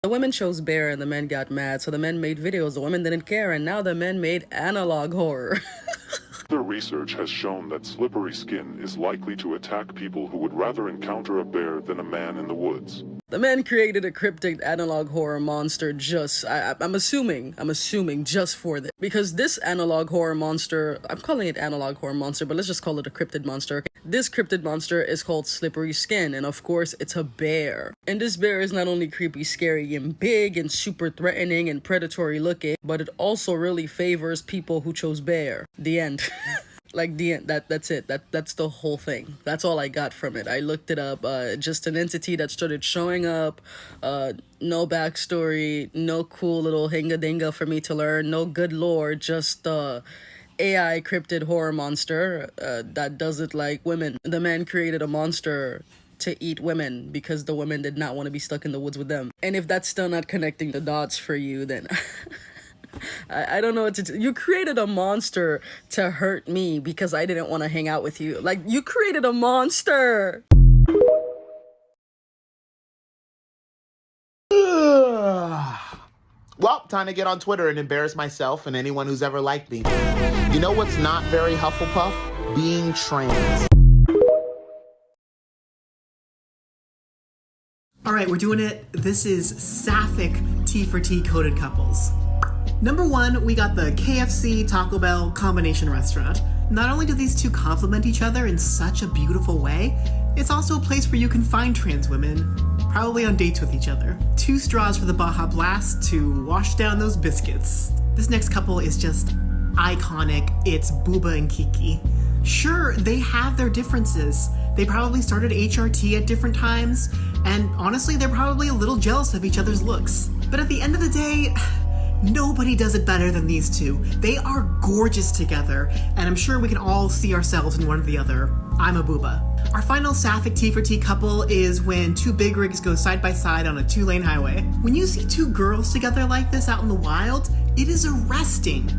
The women chose bear and the men got mad, so the men made videos. The women didn't care, and now the men made analog horror. Further research has shown that slippery skin is likely to attack people who would rather encounter a bear than a man in the woods. The men created a cryptic analog horror monster I'm assuming just for this. Because this analog horror monster, I'm calling it analog horror monster, but let's just call it a cryptid monster. Okay? This cryptid monster is called Slippery Skin, and of course, it's a bear. And this bear is not only creepy, scary, and big, and super threatening and predatory looking, but it also really favors people who chose bear. The end. Like the end. That's it. That's the whole thing. That's all I got from it. I looked it up. Just an entity that started showing up. No backstory. No cool little hinga-dinga for me to learn. No good lore. Just AI cryptid horror monster that does it like women. The man created a monster to eat women because the women did not want to be stuck in the woods with them. And if that's still not connecting the dots for you, then I don't know what to do. You created a monster to hurt me because I didn't want to hang out with you. Like, you created a monster. Well, time to get on Twitter and embarrass myself and anyone who's ever liked me. You know what's not very Hufflepuff? Being trans. All right, we're doing it. This is sapphic T for T coded couples. Number one, we got the KFC Taco Bell combination restaurant. Not only do these two complement each other in such a beautiful way, it's also a place where you can find trans women, probably on dates with each other. 2 straws for the Baja Blast to wash down those biscuits. This next couple is just iconic. It's Booba and Kiki. Sure, they have their differences. They probably started HRT at different times, and honestly, they're probably a little jealous of each other's looks. But at the end of the day, nobody does it better than these two. They are gorgeous together, and I'm sure we can all see ourselves in one or the other. I'm a booba. Our final sapphic T for T couple is when 2 big rigs go side by side on a 2-lane highway. When you see 2 girls together like this out in the wild, it is arresting.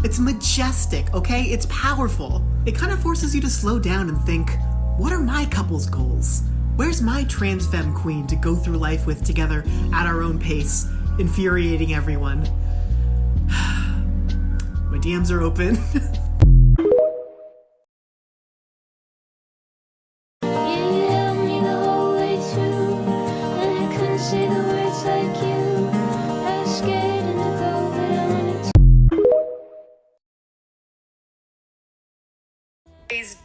It's majestic, okay? It's powerful. It kind of forces you to slow down and think, what are my couple's goals? Where's my trans femme queen to go through life with together at our own pace, infuriating everyone? My DMs are open.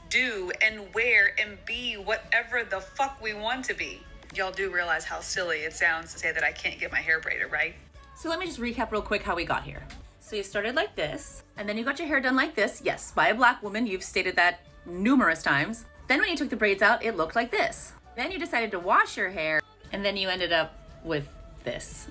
Do and wear and be whatever the fuck we want to be. Y'all do realize how silly it sounds to say that I can't get my hair braided, right? So let me just recap real quick how we got here. So you started like this, and then you got your hair done like this. Yes, by a black woman. You've stated that numerous times. Then when you took the braids out, it looked like this. Then you decided to wash your hair, and then you ended up with this.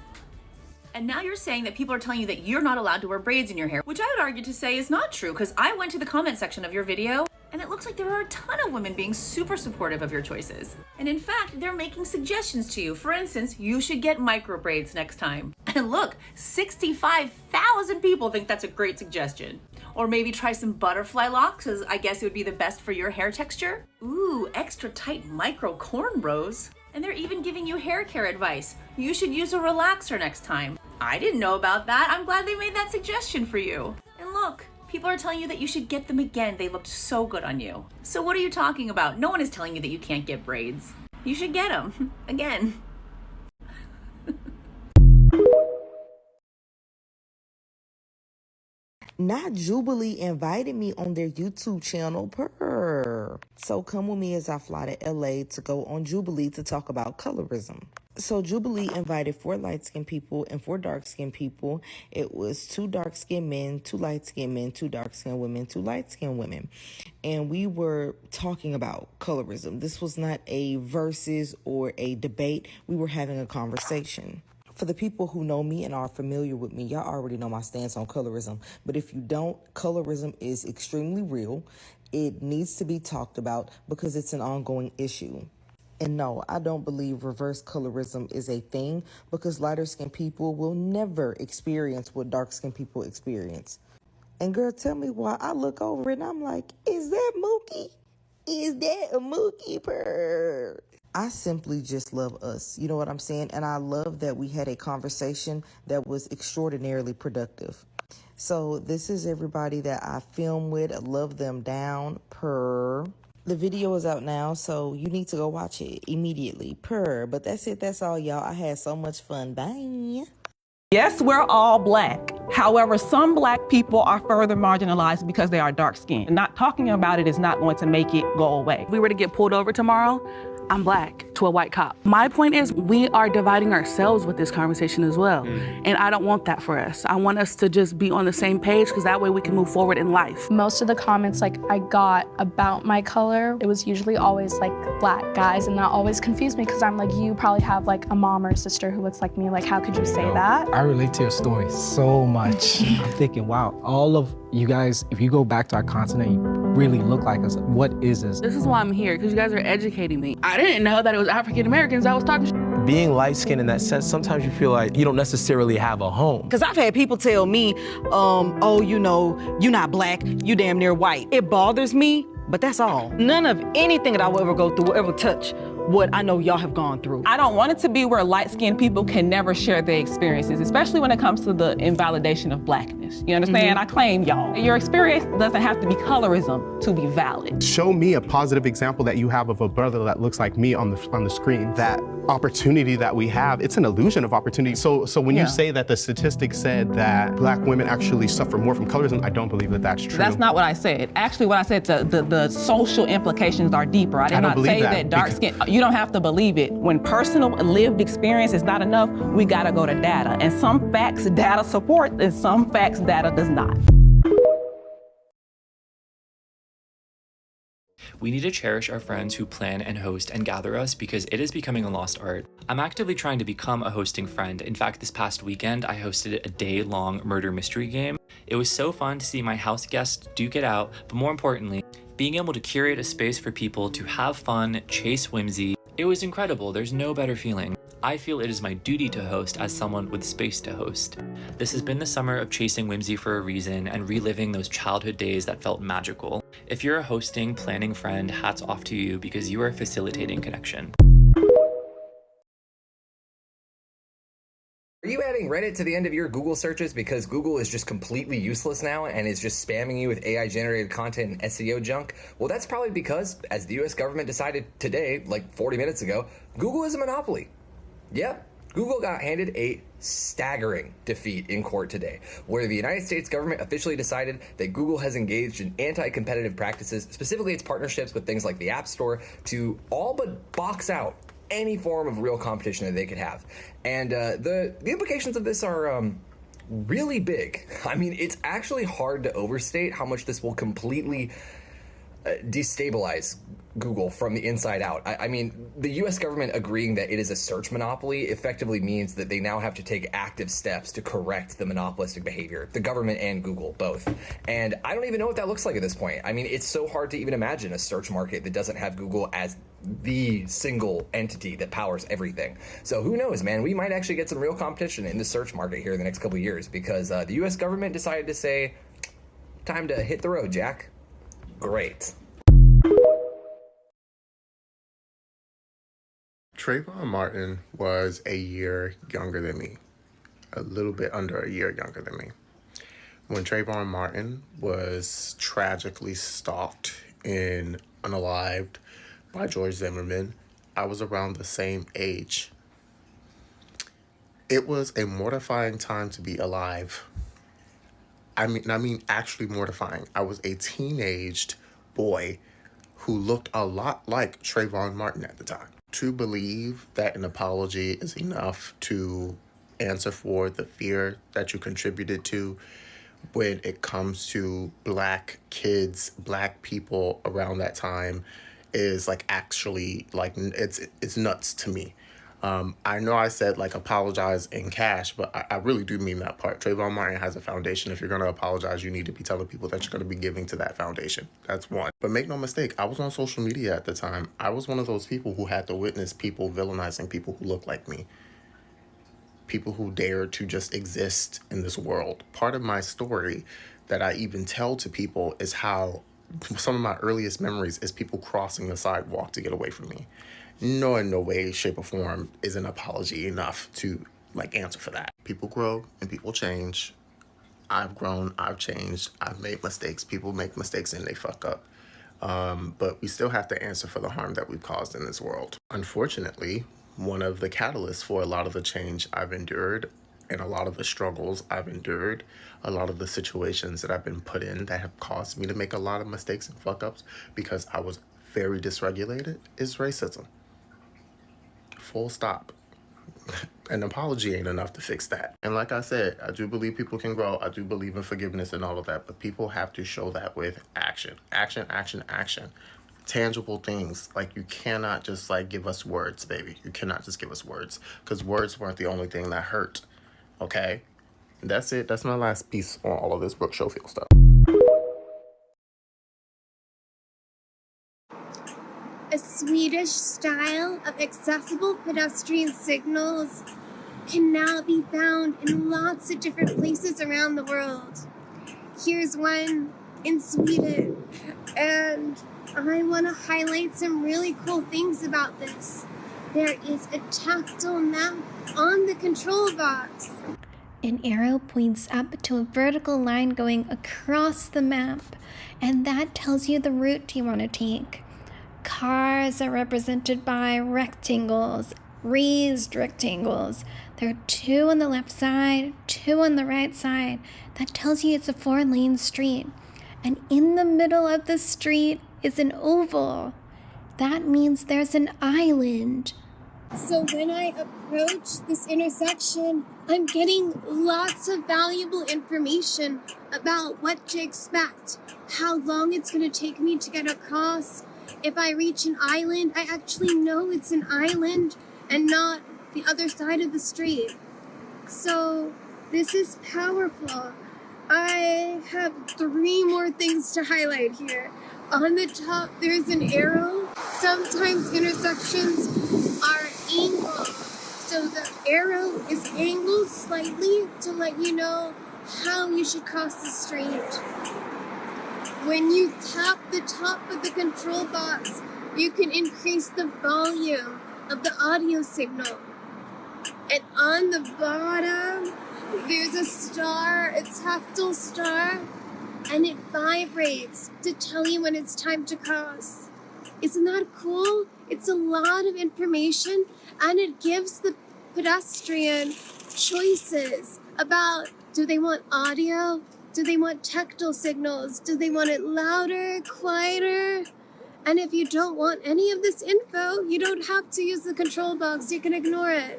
And now you're saying that people are telling you that you're not allowed to wear braids in your hair, which I would argue to say is not true, because I went to the comment section of your video, and it looks like there are a ton of women being super supportive of your choices. And in fact, they're making suggestions to you. For instance, you should get micro braids next time. And look, 65,000 people think that's a great suggestion. Or maybe try some butterfly locks, as I guess it would be the best for your hair texture. Ooh, extra tight micro cornrows. And they're even giving you hair care advice. You should use a relaxer next time. I didn't know about that. I'm glad they made that suggestion for you. And look, people are telling you that you should get them again. They looked so good on you. So what are you talking about? No one is telling you that you can't get braids. You should get them again. Not Jubilee invited me on their YouTube channel, purr. So come with me as I fly to LA to go on Jubilee to talk about colorism. So Jubilee invited 4 light-skinned people and 4 dark-skinned people. It was 2 dark-skinned men, 2 light-skinned men, 2 dark-skinned women, 2 light-skinned women. And we were talking about colorism. This was not a versus or a debate. We were having a conversation. For the people who know me and are familiar with me, y'all already know my stance on colorism. But if you don't, colorism is extremely real. It needs to be talked about because it's an ongoing issue. And no, I don't believe reverse colorism is a thing because lighter-skinned people will never experience what dark-skinned people experience. And girl, tell me why I look over it and I'm like, is that Mookie? Is that a Mookie purr? I simply just love us. You know what I'm saying? And I love that we had a conversation that was extraordinarily productive. So this is everybody that I film with. I love them down. The video is out now, so you need to go watch it immediately. But that's it. That's all, y'all. I had so much fun. Bye. Yes, we're all Black. However, some Black people are further marginalized because they are dark-skinned. Not talking about it is not going to make it go away. If we were to get pulled over tomorrow, I'm Black to a white cop. My point is, we are dividing ourselves with this conversation as well. And I don't want that for us. I want us to just be on the same page, because that way we can move forward in life. Most of the comments I got about my color, it was usually always Black guys, and that always confused me, because I'm you probably have a mom or a sister who looks like me. How could you say that? I relate to your story so much. I'm thinking, wow, all of you guys, if you go back to our continent, you really look like us. What is this? This is why I'm here, because you guys are educating me. I didn't know that it was African Americans I was talking to. Being light-skinned in that sense, sometimes you feel like you don't necessarily have a home. Because I've had people tell me, oh, you're not Black, you damn near white. It bothers me, but that's all. None of anything that I will ever go through will ever touch what I know y'all have gone through. I don't want it to be where light-skinned people can never share their experiences, especially when it comes to the invalidation of Blackness. You understand? I claim y'all. Your experience doesn't have to be colorism to be valid. Show me a positive example that you have of a brother that looks like me on the screen. That opportunity that we have, it's an illusion of opportunity. So when you say that the statistics said that Black women actually suffer more from colorism, I don't believe that that's true. That's not what I said. Actually, what I said, the social implications are deeper. I did not say that dark skin. You don't have to believe it. When personal lived experience is not enough, we gotta go to data. And some facts data support, and some facts data does not. We need to cherish our friends who plan and host and gather us, because it is becoming a lost art. I'm actively trying to become a hosting friend. In fact, this past weekend, I hosted a day-long murder mystery game. It was so fun to see my house guests duke it out, but more importantly, being able to curate a space for people to have fun, chase whimsy. It was incredible. There's no better feeling. I feel it is my duty to host as someone with space to host. This has been the summer of chasing whimsy for a reason and reliving those childhood days that felt magical. If you're a hosting, planning friend, hats off to you, because you are facilitating connection. Are you adding Reddit to the end of your Google searches because Google is just completely useless now and is just spamming you with AI-generated content and SEO junk? Well, that's probably because, as the US government decided today, 40 minutes ago, Google is a monopoly. Yep, Google got handed a staggering defeat in court today, where the United States government officially decided that Google has engaged in anti-competitive practices, specifically its partnerships with things like the App Store, to all but box out any form of real competition that they could have. And the implications of this are really big. I mean, it's actually hard to overstate how much this will completely destabilize Google from the inside out. I mean, the US government agreeing that it is a search monopoly effectively means that they now have to take active steps to correct the monopolistic behavior, the government and Google both. And I don't even know what that looks like at this point. I mean, it's so hard to even imagine a search market that doesn't have Google as the single entity that powers everything. So who knows, man? We might actually get some real competition in the search market here in the next couple of years, because the US government decided to say, time to hit the road, Jack. Great. Trayvon Martin was a year younger than me, a little bit under a year younger than me. When Trayvon Martin was tragically stalked and unalived by George Zimmerman, I was around the same age. It was a mortifying time to be alive. I mean actually mortifying. I was a teenaged boy who looked a lot like Trayvon Martin at the time. To believe that an apology is enough to answer for the fear that you contributed to when it comes to Black kids, Black people around that time is actually it's nuts to me. I know I said apologize in cash, but I really do mean that part. Trayvon Martin has a foundation. If you're going to apologize, you need to be telling people that you're going to be giving to that foundation. That's one. But make no mistake, I was on social media at the time. I was one of those people who had to witness people villainizing people who look like me. People who dared to just exist in this world. Part of my story that I even tell to people is how some of my earliest memories is people crossing the sidewalk to get away from me. No, in no way, shape, or form is an apology enough to answer for that. People grow and people change. I've grown, I've changed, I've made mistakes. People make mistakes and they fuck up. But we still have to answer for the harm that we've caused in this world. Unfortunately, one of the catalysts for a lot of the change I've endured and a lot of the struggles I've endured, a lot of the situations that I've been put in that have caused me to make a lot of mistakes and fuck ups because I was very dysregulated, is racism. Full stop. An apology ain't enough to fix that. And like I said, I do believe people can grow. I do believe in forgiveness and all of that, but people have to show that with action. Action, action, action. Tangible things. You cannot just give us words, baby. You cannot just give us words, because words weren't the only thing that hurt. Okay? That's it. That's my last piece on all of this Brooke Schofield stuff. A Swedish style of accessible pedestrian signals can now be found in lots of different places around the world. Here's one in Sweden, and I want to highlight some really cool things about this. There is a tactile map on the control box. An arrow points up to a vertical line going across the map, and that tells you the route you want to take. Cars are represented by rectangles, raised rectangles. There are 2 on the left side, 2 on the right side. That tells you it's a 4-lane street. And in the middle of the street is an oval. That means there's an island. So when I approach this intersection, I'm getting lots of valuable information about what to expect, how long it's going to take me to get across. If I reach an island, I actually know it's an island and not the other side of the street. So this is powerful. I have 3 more things to highlight here. On the top, there's an arrow. Sometimes intersections are angled. So the arrow is angled slightly to let you know how you should cross the street. When you tap the top of the control box, you can increase the volume of the audio signal. And on the bottom, there's a star, a tactile star, and it vibrates to tell you when it's time to cross. Isn't that cool? It's a lot of information, and it gives the pedestrian choices about, do they want audio? Do they want tactile signals? Do they want it louder, quieter? And if you don't want any of this info, you don't have to use the control box. You can ignore it.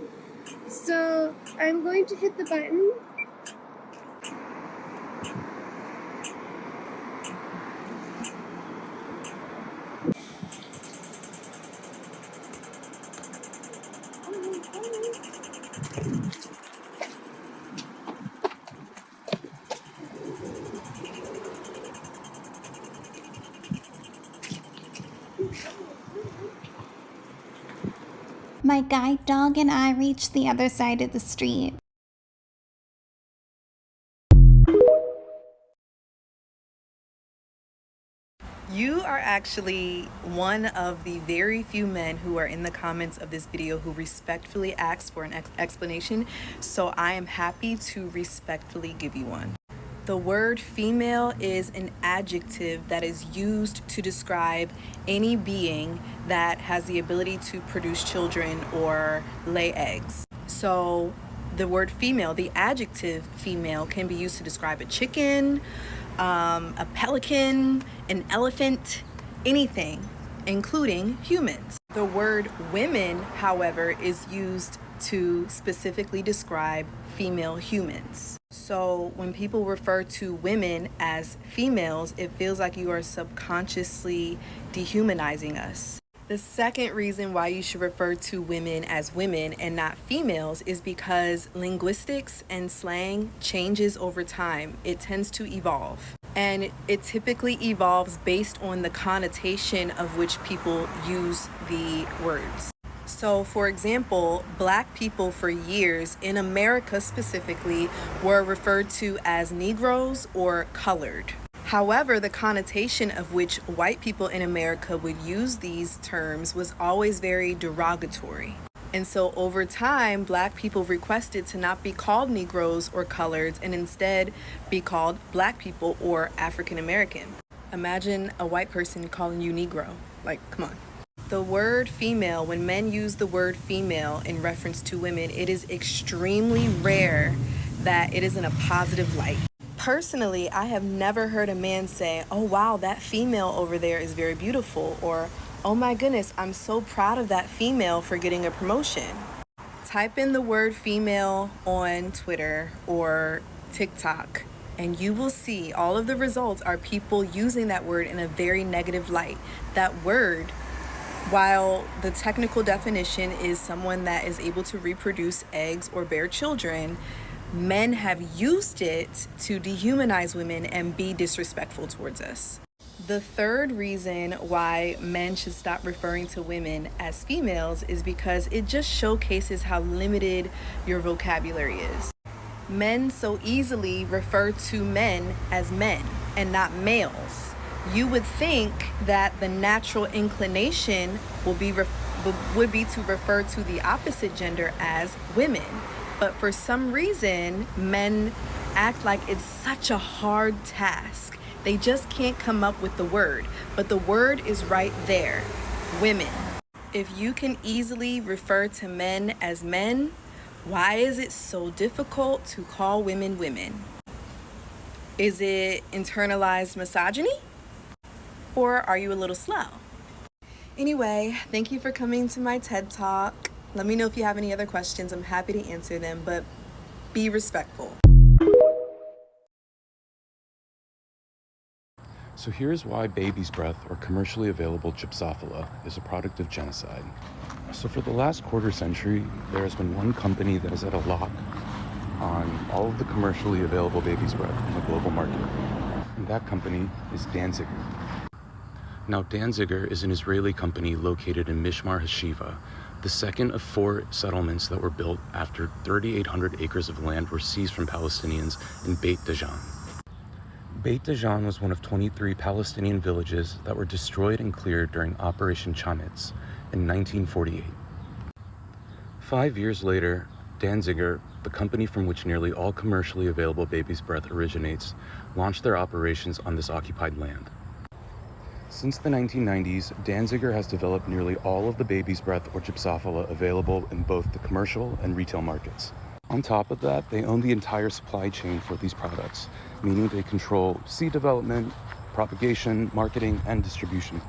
So I'm going to hit the button. My guide dog and I reached the other side of the street. You are actually one of the very few men who are in the comments of this video who respectfully asked for an explanation, so I am happy to respectfully give you one. The word female is an adjective that is used to describe any being that has the ability to produce children or lay eggs. So the word female, the adjective female, can be used to describe a chicken, a pelican, an elephant, anything, including humans. The word women, however, is used to specifically describe female humans. So when people refer to women as females, it feels like you are subconsciously dehumanizing us. The second reason why you should refer to women as women and not females is because linguistics and slang changes over time. It tends to evolve. And it typically evolves based on the connotation of which people use the words. So, for example, Black people for years, in America specifically, were referred to as Negroes or colored. However, the connotation of which white people in America would use these terms was always very derogatory. And so over time, Black people requested to not be called Negroes or coloreds and instead be called Black people or African American. Imagine a white person calling you Negro. Like, come on. The word female, when men use the word female in reference to women, it is extremely rare that it is in a positive light. Personally, I have never heard a man say, oh wow, that female over there is very beautiful, or oh my goodness, I'm so proud of that female for getting a promotion. Type in the word female on Twitter or TikTok, and you will see all of the results are people using that word in a very negative light. That word, while the technical definition is someone that is able to reproduce eggs or bear children, men have used it to dehumanize women and be disrespectful towards us. The third reason why men should stop referring to women as females is because it just showcases how limited your vocabulary is. Men so easily refer to men as men and not males. You would think that the natural inclination would be to refer to the opposite gender as women. But for some reason, men act like it's such a hard task. They just can't come up with the word. But the word is right there, women. If you can easily refer to men as men, why is it so difficult to call women women? Is it internalized misogyny? Or are you a little slow? Anyway, thank you for coming to my TED Talk. Let me know if you have any other questions. I'm happy to answer them, but be respectful. So here's why baby's breath, or commercially available Gypsophila, is a product of genocide. So for the last quarter century, there has been one company that has had a lock on all of the commercially available baby's breath in the global market. And that company is Danziger. Now, Danziger is an Israeli company located in Mishmar HaShiva, the second of 4 settlements that were built after 3,800 acres of land were seized from Palestinians in Beit Dajan. Beit Dajan was one of 23 Palestinian villages that were destroyed and cleared during Operation Chametz in 1948. 5 years later, Danziger, the company from which nearly all commercially available baby's breath originates, launched their operations on this occupied land. Since the 1990s, Danziger has developed nearly all of the baby's breath or Gypsophila available in both the commercial and retail markets. On top of that, they own the entire supply chain for these products, meaning they control seed development, propagation, marketing, and distribution.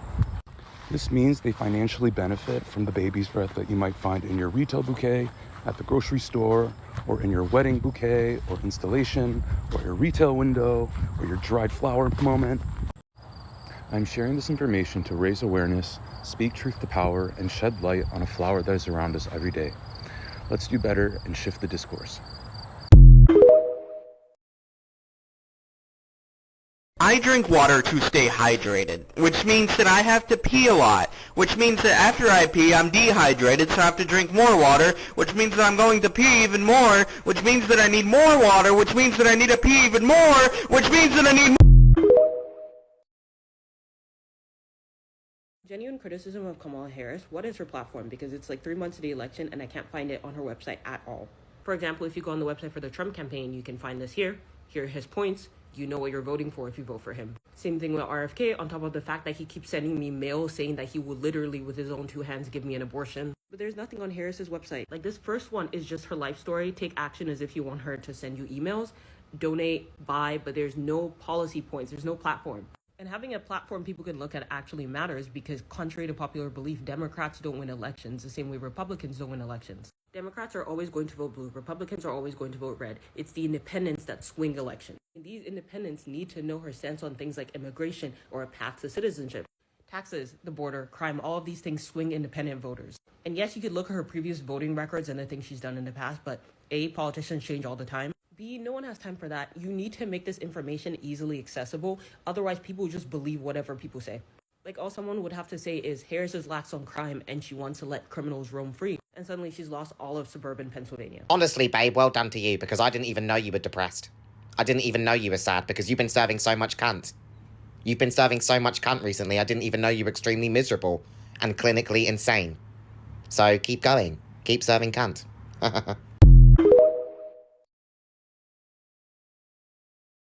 This means they financially benefit from the baby's breath that you might find in your retail bouquet, at the grocery store, or in your wedding bouquet or installation, or your retail window, or your dried flower moment. I'm sharing this information to raise awareness, speak truth to power, and shed light on a flower that is around us every day. Let's do better and shift the discourse. I drink water to stay hydrated, which means that I have to pee a lot, which means that after I pee, I'm dehydrated, so I have to drink more water, which means that I'm going to pee even more, which means that I need more water, which means that I need to pee even more, which means that I need more. Genuine criticism of Kamala Harris. What is her platform? Because it's like 3 months to the election and I can't find it on her website at all. For example, if you go on the website for the Trump campaign, you can find this here. Here are his points. You know what you're voting for if you vote for him. Same thing with RFK, on top of the fact that he keeps sending me mail saying that he will literally with his own 2 hands give me an abortion. But there's nothing on Harris's website. Like, this first one is just her life story. Take action as if you want her to send you emails. Donate, buy, but there's no policy points. There's no platform. And having a platform people can look at actually matters because, contrary to popular belief, Democrats don't win elections the same way Republicans don't win elections. Democrats are always going to vote blue. Republicans are always going to vote red. It's the independents that swing elections. And these independents need to know her stance on things like immigration or a path to citizenship. Taxes, the border, crime, all of these things swing independent voters. And yes, you could look at her previous voting records and the things she's done in the past, but A, politicians change all the time. B, no one has time for that. You need to make this information easily accessible. Otherwise, people just believe whatever people say. Like, all someone would have to say is Harris is lax on crime and she wants to let criminals roam free. And suddenly she's lost all of suburban Pennsylvania. Honestly, babe, well done to you, because I didn't even know you were depressed. I didn't even know you were sad because you've been serving so much cunt. You've been serving so much cunt recently, I didn't even know you were extremely miserable and clinically insane. So keep going. Keep serving cunt.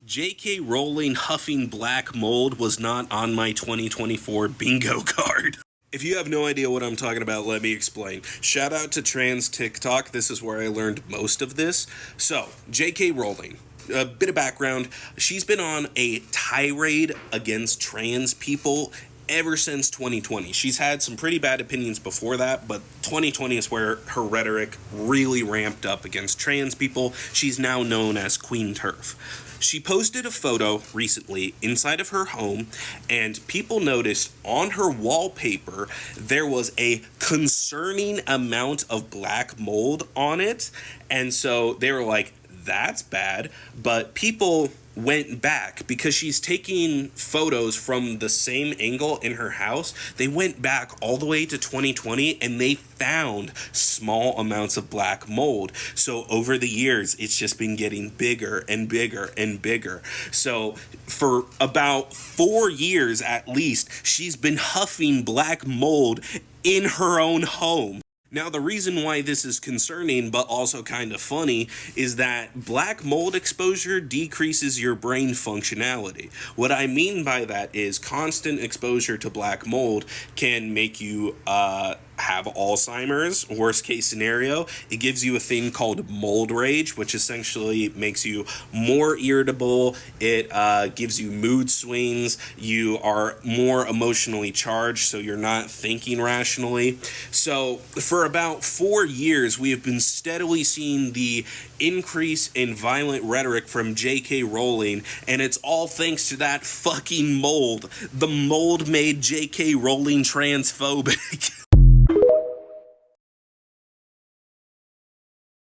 J.K. Rowling huffing black mold was not on my 2024 bingo card. If you have no idea what I'm talking about, let me explain. Shout out to Trans TikTok. This is where I learned most of this. So, J.K. Rowling. A bit of background. She's been on a tirade against trans people ever since 2020. She's had some pretty bad opinions before that, but 2020 is where her rhetoric really ramped up against trans people. She's now known as Queen TERF. She posted a photo recently inside of her home, and people noticed on her wallpaper there was a concerning amount of black mold on it, and so they were like, that's bad. But people went back because she's taking photos from the same angle in her house. They went back all the way to 2020 and they found small amounts of black mold. So over the years, it's just been getting bigger and bigger and bigger. So for about 4 years at least, she's been huffing black mold in her own home. Now, the reason why this is concerning, but also kind of funny, is that black mold exposure decreases your brain functionality. What I mean by that is constant exposure to black mold can make you have Alzheimer's, worst case scenario. It gives you a thing called mold rage, which essentially makes you more irritable. It gives you mood swings. You are more emotionally charged, so you're not thinking rationally. So for about 4 years, we have been steadily seeing the increase in violent rhetoric from J.K. Rowling, and it's all thanks to that fucking mold. The mold made J.K. Rowling transphobic.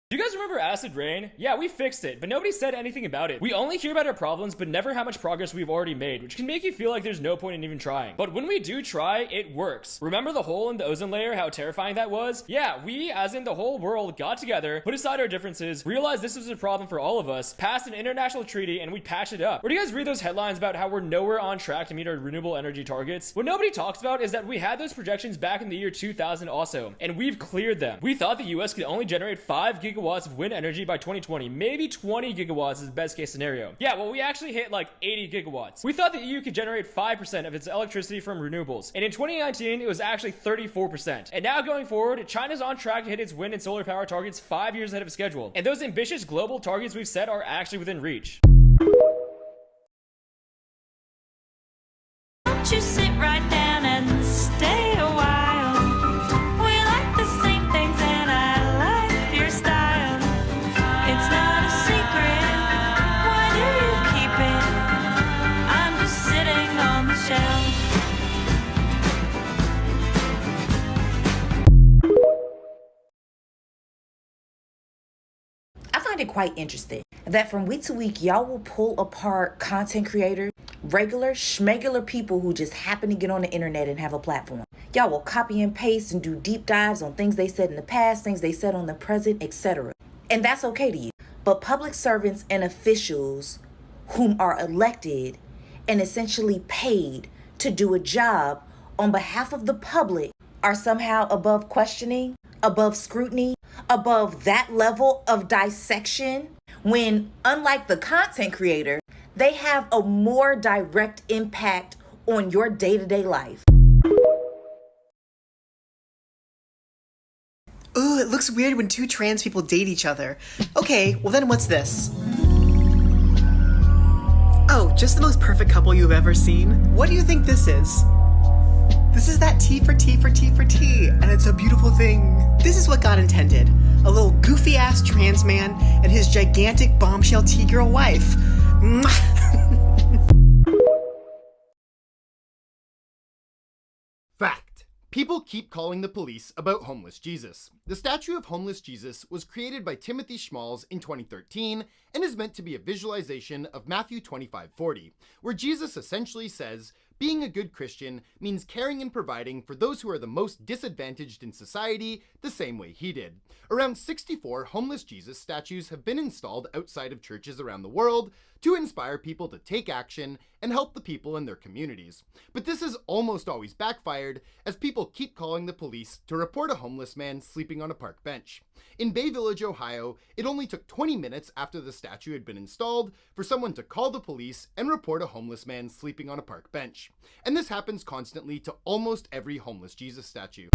Do you guys remember acid rain? Yeah, we fixed it, but nobody said anything about it. We only hear about our problems, but never how much progress we've already made, which can make you feel like there's no point in even trying. But when we do try, it works. Remember the hole in the ozone layer, how terrifying that was? Yeah, we, as in the whole world, got together, put aside our differences, realized this was a problem for all of us, passed an international treaty, and we patched it up. Or do you guys read those headlines about how we're nowhere on track to meet our renewable energy targets? What nobody talks about is that we had those projections back in the year 2000 also, and we've cleared them. We thought the US could only generate 5 gigawatts of wind energy by 2020, maybe 20 gigawatts is the best case scenario. Yeah, well, we actually hit like 80 gigawatts. We thought the EU could generate 5% of its electricity from renewables, and in 2019, it was actually 34%. And now going forward, China's on track to hit its wind and solar power targets 5 years ahead of schedule. And those ambitious global targets we've set are actually within reach. Won't you sit right down and stay a while? We like the same things and I like your style. It's not a secret. Why do you keep it? I'm just sitting on the shelf. I find it quite interesting that from week to week, y'all will pull apart content creators, regular, schmegular people who just happen to get on the internet and have a platform. Y'all will copy and paste and do deep dives on things they said in the past, things they said on the present, etc. And that's okay to you. But public servants and officials whom are elected and essentially paid to do a job on behalf of the public are somehow above questioning, above scrutiny, above that level of dissection, when, unlike the content creator, they have a more direct impact on your day-to-day life. Ooh, it looks weird when two trans people date each other. Okay, well then what's this? Oh, just the most perfect couple you've ever seen? What do you think this is? This is that T for T for T for T, and it's a beautiful thing. This is what God intended. A little goofy-ass trans man and his gigantic bombshell T-girl wife. Fact. People keep calling the police about homeless Jesus. The statue of homeless Jesus was created by Timothy Schmalz in 2013 and is meant to be a visualization of Matthew 25:40, where Jesus essentially says, being a good Christian means caring and providing for those who are the most disadvantaged in society the same way he did. Around 64 homeless Jesus statues have been installed outside of churches around the world to inspire people to take action and help the people in their communities. But this has almost always backfired, as people keep calling the police to report a homeless man sleeping on a park bench. In Bay Village, Ohio, it only took 20 minutes after the statue had been installed for someone to call the police and report a homeless man sleeping on a park bench. And this happens constantly to almost every homeless Jesus statue.